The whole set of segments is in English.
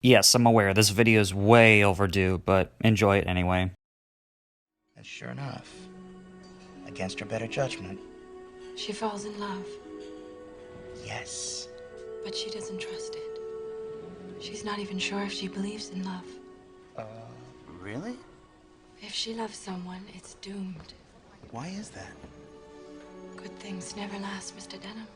Yes, I'm aware this video is way overdue, but enjoy it anyway. And sure enough, against her better judgment, She falls in love, yes. but she doesn't trust it. She's not even sure if she believes in love. Really? If she loves someone, it's doomed. Why is that? Good things never last, Mr. Denham.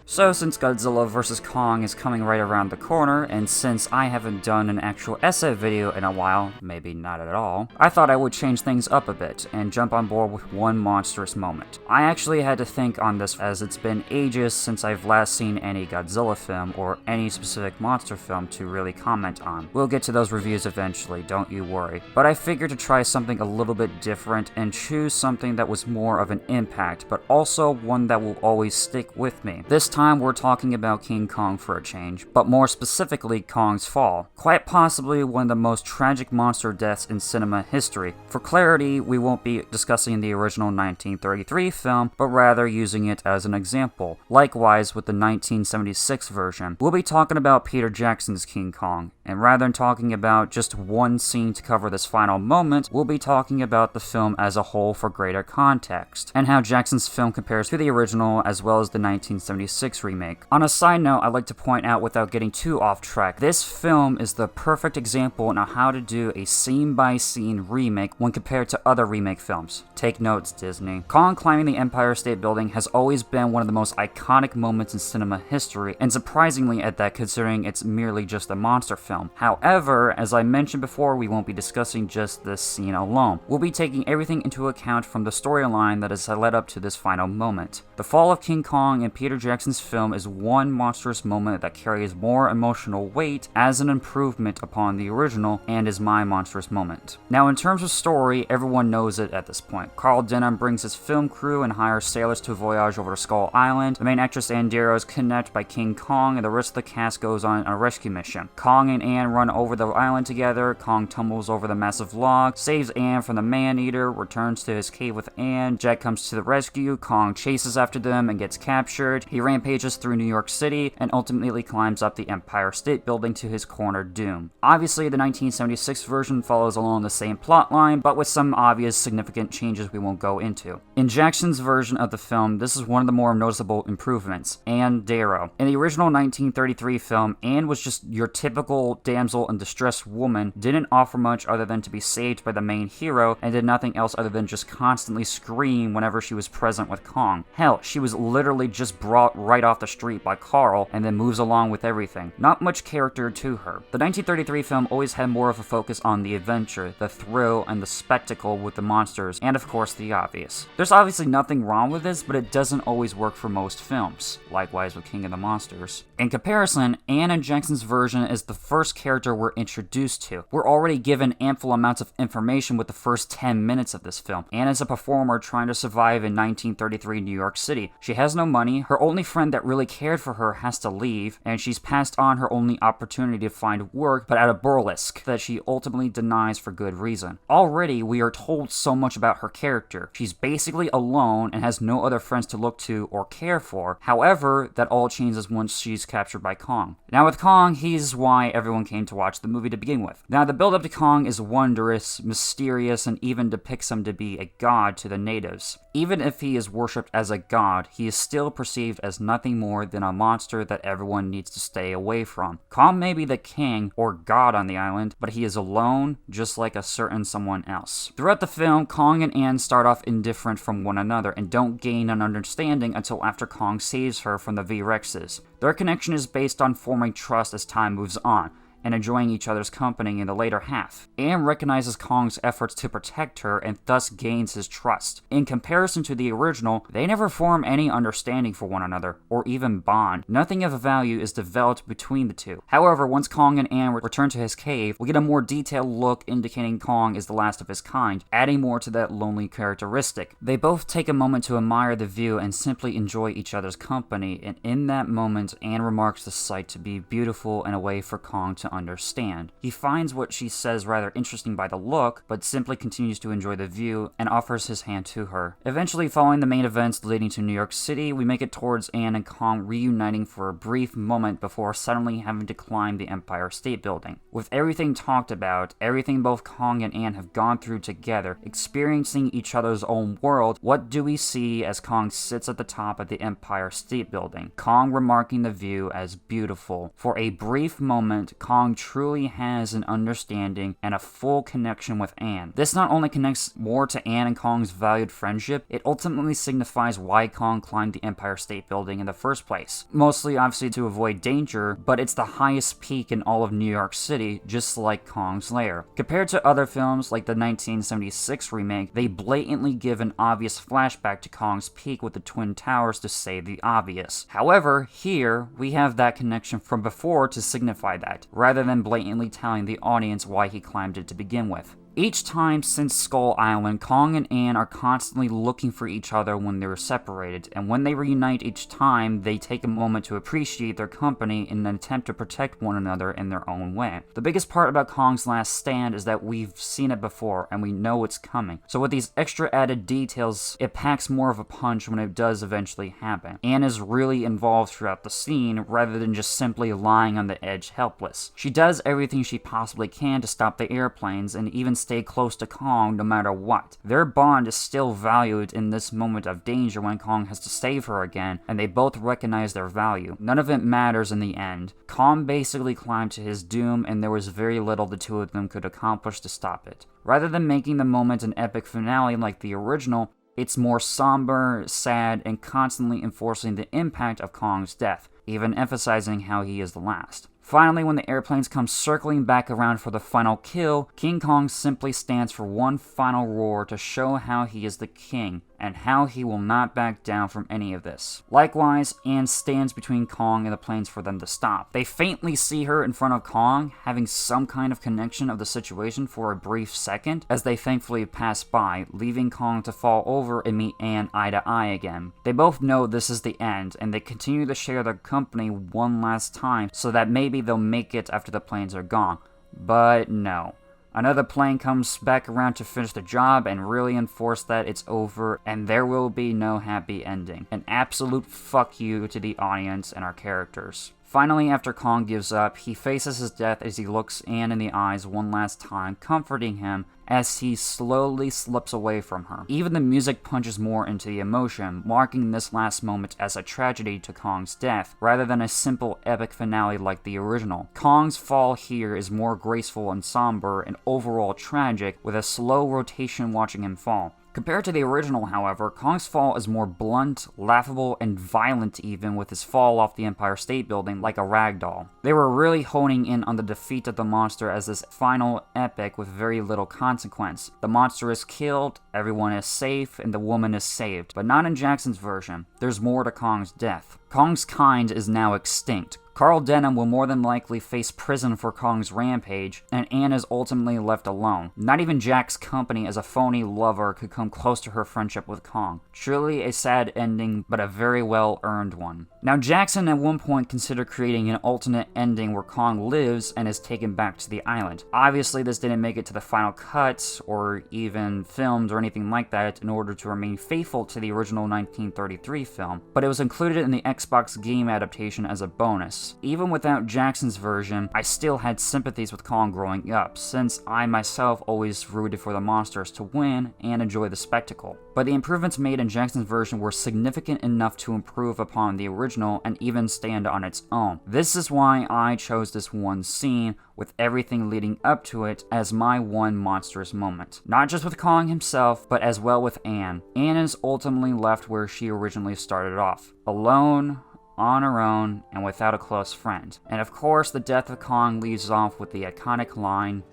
So since Godzilla vs. Kong is coming right around the corner, and since I haven't done an actual essay video in a while, maybe not at all, I thought I would change things up a bit and jump on board with one monstrous moment. I actually had to think on this as it's been ages since I've last seen any Godzilla film or any specific monster film to really comment on. We'll get to those reviews eventually, don't you worry. But I figured to try something a little bit different and choose something that was more of an impact, but also one that will always stick with me. This time we're talking about King Kong for a change, but more specifically Kong's fall. Quite possibly one of the most tragic monster deaths in cinema history. For clarity, we won't be discussing the original 1933 film, but rather using it as an example. Likewise with the 1976 version. We'll be talking about Peter Jackson's King Kong, and rather than talking about just one scene to cover this final moment, we'll be talking about the film as a whole for greater context, and how Jackson's film compares to the original as well as the 1976 remake. On a side note, I'd like to point out without getting too off track, this film is the perfect example on how to do a scene-by-scene remake when compared to other remake films. Take notes, Disney. Kong climbing the Empire State Building has always been one of the most iconic moments in cinema history, and surprisingly at that considering it's merely just a monster film. However, as I mentioned before, we won't be discussing just this scene alone. We'll be taking everything into account from the storyline that has led up to this final moment. The fall of King Kong in Peter Jackson's film is one monstrous moment that carries more emotional weight as an improvement upon the original and is my monstrous moment. Now in terms of story, everyone knows it at this point. Carl Denham brings his film crew and hires sailors to voyage over to Skull Island. The main actress Ann Darrow is kidnapped by King Kong and the rest of the cast goes on a rescue mission. Kong and Ann run over the island together. Kong tumbles over the massive log, saves Ann from the man-eater, returns to his cave with Ann. Jack comes to the rescue. Kong chases after them and gets captured. He rampages through New York City and ultimately climbs up the Empire State Building to his cornered doom. Obviously, the 1976 version follows along the same plotline, but with some obvious significant changes we won't go into. In Jackson's version of the film, this is one of the more noticeable improvements. Ann Darrow. In the original 1933 film, Ann was just your typical damsel in distress woman, didn't offer much other than to be saved by the main hero, and did nothing else other than just constantly scream whenever she was present with Kong. Hell, she was literally just brought right off the street by Carl and then moves along with everything. Not much character to her. The 1933 film always had more of a focus on the adventure, the thrill, and the spectacle with the monsters, and of course the obvious. There's obviously nothing wrong with this, but it doesn't always work for most films. Likewise with King of the Monsters. In comparison, Ann in Jackson's version is the first character we're introduced to. We're already given ample amounts of information with the first 10 minutes of this film. Ann is a performer trying to survive in 1933 New York City. She has no money, her only friend that really cared for her has to leave, and she's passed on her only opportunity to find work, but at a burlesque that she ultimately denies for good reason. Already, we are told so much about her character. She's basically alone and has no other friends to look to or care for. However, that all changes once she's captured by Kong. Now with Kong, he's why everyone came to watch the movie to begin with. Now the build up to Kong is wondrous, mysterious, and even depicts him to be a god to the natives. Even if he is worshipped as a god, he is still perceived as nothing more than a monster that everyone needs to stay away from. Kong may be the king or god on the island, but he is alone, just like a certain someone else. Throughout the film, Kong and Ann start off indifferent from one another and don't gain an understanding until after Kong saves her from the V-Rexes. Their connection is based on forming trust as time moves on, and enjoying each other's company in the later half. Anne recognizes Kong's efforts to protect her and thus gains his trust. In comparison to the original, they never form any understanding for one another, or even bond. Nothing of value is developed between the two. However, once Kong and Anne return to his cave, we get a more detailed look indicating Kong is the last of his kind, adding more to that lonely characteristic. They both take a moment to admire the view and simply enjoy each other's company, and in that moment, Anne remarks the sight to be beautiful and a way for Kong to understand. He finds what she says rather interesting by the look, but simply continues to enjoy the view and offers his hand to her. Eventually, following the main events leading to New York City, we make it towards Anne and Kong reuniting for a brief moment before suddenly having to climb the Empire State Building. With everything talked about, everything both Kong and Anne have gone through together, experiencing each other's own world, what do we see as Kong sits at the top of the Empire State Building? Kong remarking the view as beautiful. For a brief moment, Kong truly has an understanding and a full connection with Anne. This not only connects more to Anne and Kong's valued friendship, it ultimately signifies why Kong climbed the Empire State Building in the first place. Mostly obviously to avoid danger, but it's the highest peak in all of New York City, just like Kong's lair. Compared to other films like the 1976 remake, they blatantly give an obvious flashback to Kong's peak with the Twin Towers to say the obvious. However, here, we have that connection from before to signify that, rather than blatantly telling the audience why he climbed it to begin with. Each time since Skull Island, Kong and Anne are constantly looking for each other when they're separated, and when they reunite each time, they take a moment to appreciate their company in an attempt to protect one another in their own way. The biggest part about Kong's last stand is that we've seen it before, and we know it's coming. So with these extra added details, it packs more of a punch when it does eventually happen. Anne is really involved throughout the scene, rather than just simply lying on the edge helpless. She does everything she possibly can to stop the airplanes, and even stay close to Kong no matter what. Their bond is still valued in this moment of danger when Kong has to save her again, and they both recognize their value. None of it matters in the end. Kong basically climbed to his doom, and there was very little the two of them could accomplish to stop it. Rather than making the moment an epic finale like the original, it's more somber, sad, and constantly enforcing the impact of Kong's death, even emphasizing how he is the last. Finally, when the airplanes come circling back around for the final kill, King Kong simply stands for one final roar to show how he is the king, and how he will not back down from any of this. Likewise, Anne stands between Kong and the planes for them to stop. They faintly see her in front of Kong, having some kind of connection of the situation for a brief second, as they thankfully pass by, leaving Kong to fall over and meet Anne eye to eye again. They both know this is the end, and they continue to share their company one last time, so that maybe they'll make it after the planes are gone. But no. Another plane comes back around to finish the job and really enforce that it's over and there will be no happy ending. An absolute fuck you to the audience and our characters. Finally, after Kong gives up, he faces his death as he looks Anne in the eyes one last time, comforting him as he slowly slips away from her. Even the music punches more into the emotion, marking this last moment as a tragedy to Kong's death, rather than a simple epic finale like the original. Kong's fall here is more graceful and somber and overall tragic, with a slow rotation watching him fall. Compared to the original, however, Kong's fall is more blunt, laughable, and violent even, with his fall off the Empire State Building like a ragdoll. They were really honing in on the defeat of the monster as this final epic with very little consequence. The monster is killed, everyone is safe, and the woman is saved. But not in Jackson's version. There's more to Kong's death. Kong's kind is now extinct. Carl Denham will more than likely face prison for Kong's rampage, and Anne is ultimately left alone. Not even Jack's company as a phony lover could come close to her friendship with Kong. Truly a sad ending, but a very well-earned one. Now, Jackson at one point considered creating an alternate ending where Kong lives and is taken back to the island. Obviously, this didn't make it to the final cut, or even filmed or anything like that, in order to remain faithful to the original 1933 film, but it was included in the Xbox game adaptation as a bonus. Even without Jackson's version, I still had sympathies with Kong growing up, since I myself always rooted for the monsters to win and enjoy the spectacle. But the improvements made in Jackson's version were significant enough to improve upon the original and even stand on its own. This is why I chose this one scene, with everything leading up to it, as my one monstrous moment. Not just with Kong himself, but as well with Anne. Anne is ultimately left where she originally started off, alone, on her own, and without a close friend. And of course, the death of Kong leaves off with the iconic line,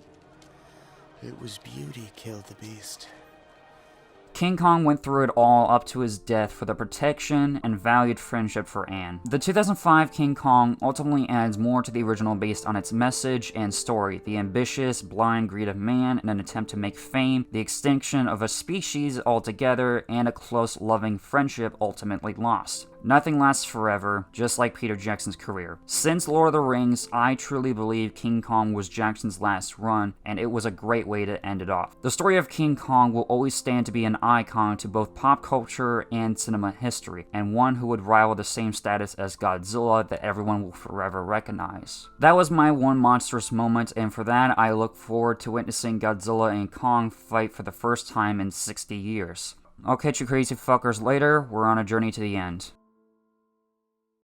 "It was beauty killed the beast. King Kong went through it all up to his death for the protection and valued friendship for Anne. The 2005 King Kong ultimately adds more to the original based on its message and story, the ambitious, blind greed of man in an attempt to make fame, the extinction of a species altogether, and a close, loving friendship ultimately lost. Nothing lasts forever, just like Peter Jackson's career. Since Lord of the Rings, I truly believe King Kong was Jackson's last run, and it was a great way to end it off. The story of King Kong will always stand to be an icon to both pop culture and cinema history, and one who would rival the same status as Godzilla that everyone will forever recognize. That was my one monstrous moment, and for that, I look forward to witnessing Godzilla and Kong fight for the first time in 60 years. I'll catch you crazy fuckers later. We're on a journey to the end.